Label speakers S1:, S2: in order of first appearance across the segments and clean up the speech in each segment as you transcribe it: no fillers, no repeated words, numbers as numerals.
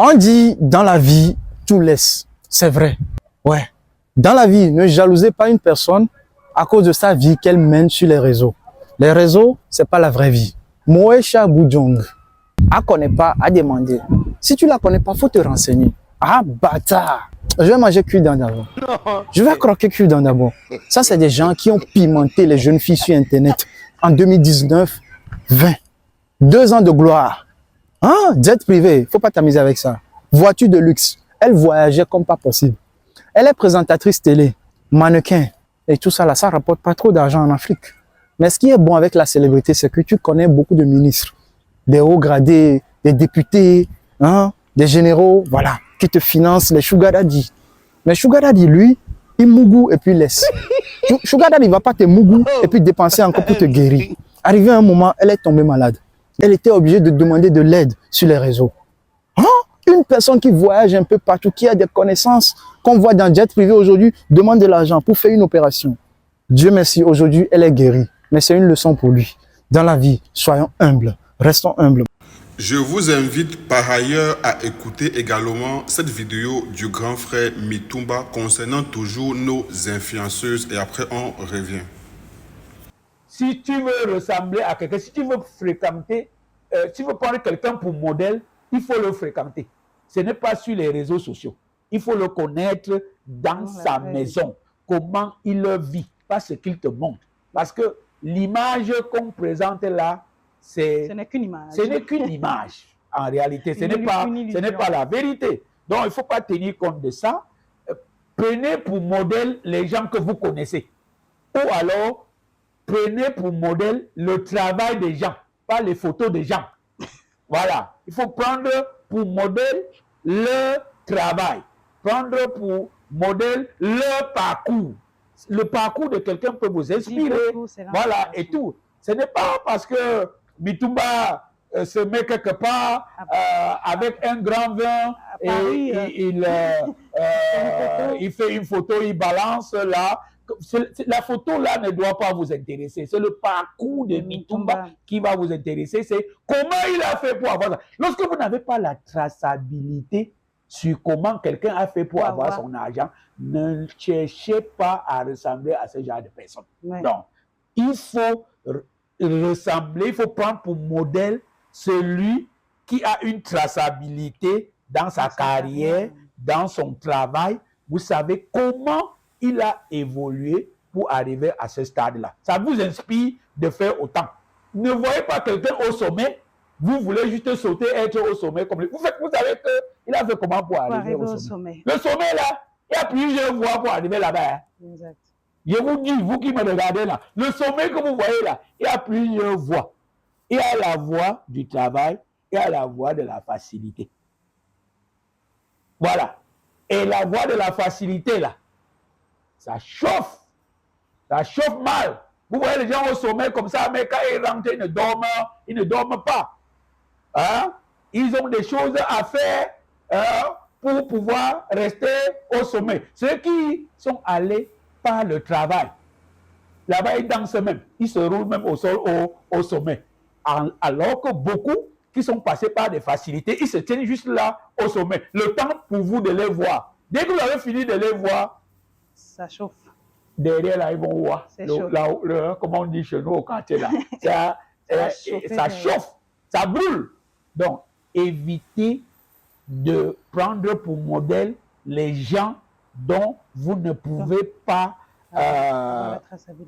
S1: On dit dans la vie, tout laisse. C'est vrai. Ouais. Dans la vie, ne jalousez pas une personne à cause de sa vie qu'elle mène sur les réseaux. Les réseaux, c'est pas la vraie vie. Moesha Boudjong, à connaît pas, à demander. Si tu la connais pas, faut te renseigner. Ah, bâtard! Je vais manger cuit dans d'abord. Je vais croquer cuit dans d'abord. Ça, c'est des gens qui ont pimenté les jeunes filles sur Internet en 2019, 20. 2 ans de gloire. Hein? Jet privé, faut pas t'amuser avec ça. Voiture de luxe. Elle voyageait comme pas possible. Elle est présentatrice télé, mannequin. Et tout ça, là, ça rapporte pas trop d'argent en Afrique. Mais ce qui est bon avec la célébrité, c'est que tu connais beaucoup de ministres, des hauts gradés, des députés, hein, des généraux, voilà, qui te financent les sugar daddy. Mais sugar daddy, lui, il mougou et puis laisse. Sugar daddy, il va pas te mougou et puis dépenser encore pour te guérir. Arrivé à un moment, elle est tombée malade. Elle était obligée de demander de l'aide sur les réseaux. Hein? Une personne qui voyage un peu partout, qui a des connaissances, qu'on voit dans jet privé aujourd'hui, demande de l'argent pour faire une opération. Dieu merci, aujourd'hui, elle est guérie. Mais c'est une leçon pour lui. Dans la vie, soyons humbles, restons humbles.
S2: Je vous invite par ailleurs à écouter également cette vidéo du grand frère Mitumba concernant toujours nos influenceuses et après on revient.
S3: Si tu veux ressembler à quelqu'un, si tu veux fréquenter, si tu veux prendre quelqu'un pour modèle, il faut le fréquenter. Ce n'est pas sur les réseaux sociaux. Il faut le connaître dans sa maison. Comment il le vit, pas ce qu'il te montre. Parce que l'image qu'on présente là, ce n'est qu'une image. Ce n'est qu'une image, en réalité. Ce n'est pas la vérité. Donc, il ne faut pas tenir compte de ça. Prenez pour modèle les gens que vous connaissez. Ou alors, prenez pour modèle le travail des gens, pas les photos des gens. Voilà. Il faut prendre pour modèle le travail. Prendre pour modèle le parcours. Le parcours de quelqu'un peut vous inspirer. Voilà, et tout. Ce n'est pas parce que Mitumba se met quelque part avec un grand vin et il fait une photo, il balance là. La photo là ne doit pas vous intéresser. C'est le parcours de Mitumba qui va vous intéresser. C'est comment il a fait pour avoir ça. Lorsque vous n'avez pas la traçabilité sur comment quelqu'un a fait pour avoir son argent, ne cherchez pas à ressembler à ce genre de personnes. Ouais. Donc, il faut ressembler, il faut prendre pour modèle celui qui a une traçabilité dans sa carrière, dans son travail. Vous savez comment il a évolué pour arriver à ce stade-là. Ça vous inspire de faire autant. Ne voyez pas quelqu'un au sommet, vous voulez juste sauter, être au sommet comme lui. Vous savez qu'il a fait comment pour arriver au sommet. Le sommet là, il y a plusieurs voies pour arriver là-bas. Hein. Exact. Je vous dis, vous qui me regardez là, le sommet que vous voyez là, il y a plusieurs voies. Il y a la voie du travail, il y a la voie de la facilité. Voilà. Et la voie de la facilité là, ça chauffe. Ça chauffe mal. Vous voyez les gens au sommet comme ça, mais quand ils rentrent, ils ne dorment pas. Hein? Ils ont des choses à faire pour pouvoir rester au sommet. Ceux qui sont allés par le travail, là-bas, ils dansent même. Ils se roulent même au sol, au sommet. Alors que beaucoup qui sont passés par des facilités, ils se tiennent juste là, au sommet. Le temps pour vous de les voir. Dès que vous avez fini de les voir,
S4: ça chauffe.
S3: Derrière, là, ils vont voir. Comment on dit chez nous au quartier, là. Ça chauffe, ça brûle. Donc, évitez de prendre pour modèle les gens dont vous ne pouvez pas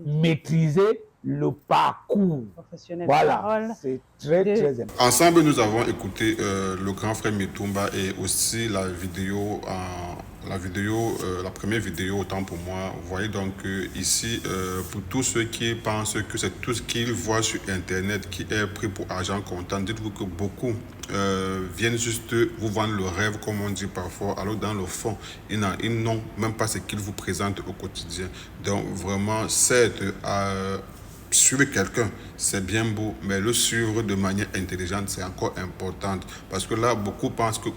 S3: maîtriser le parcours. Voilà, c'est très important.
S2: Ensemble, nous avons écouté le grand frère Mitumba et aussi la vidéo, la première vidéo, autant pour moi. Vous voyez donc ici, pour tous ceux qui pensent que c'est tout ce qu'ils voient sur Internet qui est pris pour argent comptant, dites-vous que beaucoup viennent juste vous vendre le rêve, comme on dit parfois, alors dans le fond, ils n'ont même pas ce qu'ils vous présentent au quotidien. Donc vraiment, c'est suivre quelqu'un, c'est bien beau, mais le suivre de manière intelligente, c'est encore important. Parce que là, beaucoup pensent que,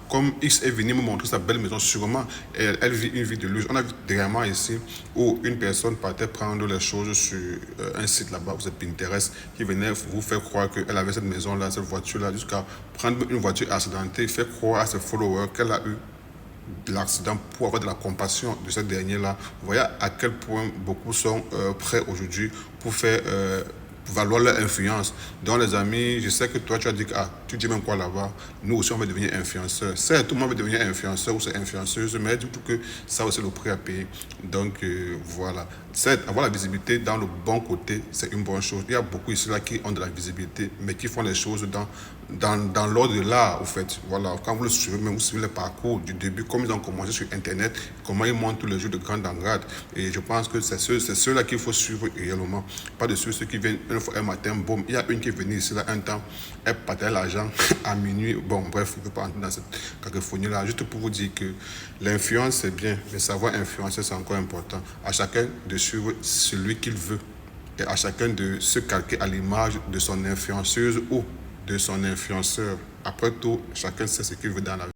S2: comme X est venu me montrer sa belle maison, sûrement, elle vit une vie de luxe. On a vu dernièrement ici où une personne partait prendre les choses sur un site là-bas, c'est Pinterest, qui venait vous faire croire qu'elle avait cette maison-là, cette voiture-là, jusqu'à prendre une voiture accidentée, faire croire à ses followers qu'elle a eu de l'accident pour avoir de la compassion de cette dernière-là. Vous voyez à quel point beaucoup sont prêts aujourd'hui pour faire valoir leur influence. Donc les amis, je sais que toi tu as dit que tu dis même quoi là-bas, nous aussi on va devenir influenceurs. Certes, tout le monde veut devenir influenceur ou c'est influenceuse, mais du coup que ça aussi le prix à payer. Donc voilà. Certes, avoir la visibilité dans le bon côté, c'est une bonne chose. Il y a beaucoup ici là qui ont de la visibilité, mais qui font les choses dans l'ordre de l'art, au fait. Voilà, quand vous le suivez, même vous suivez le parcours du début, comme ils ont commencé sur Internet, comment ils montent tous les jours de grade en grade. Et je pense que c'est ceux-là qu'il faut suivre réellement. Pas de ceux qui viennent une fois un matin, boum. Il y a une qui est venue ici là un temps, elle partait l'argent à minuit. Bon, bref, je ne veux pas entrer dans cette cacophonie-là. Juste pour vous dire que l'influence, c'est bien, mais savoir influencer, c'est encore important. À chacun de suivre celui qu'il veut. Et à chacun de se calquer à l'image de son influenceuse ou de son influenceur. Après tout, chacun sait ce qu'il veut dans la vie.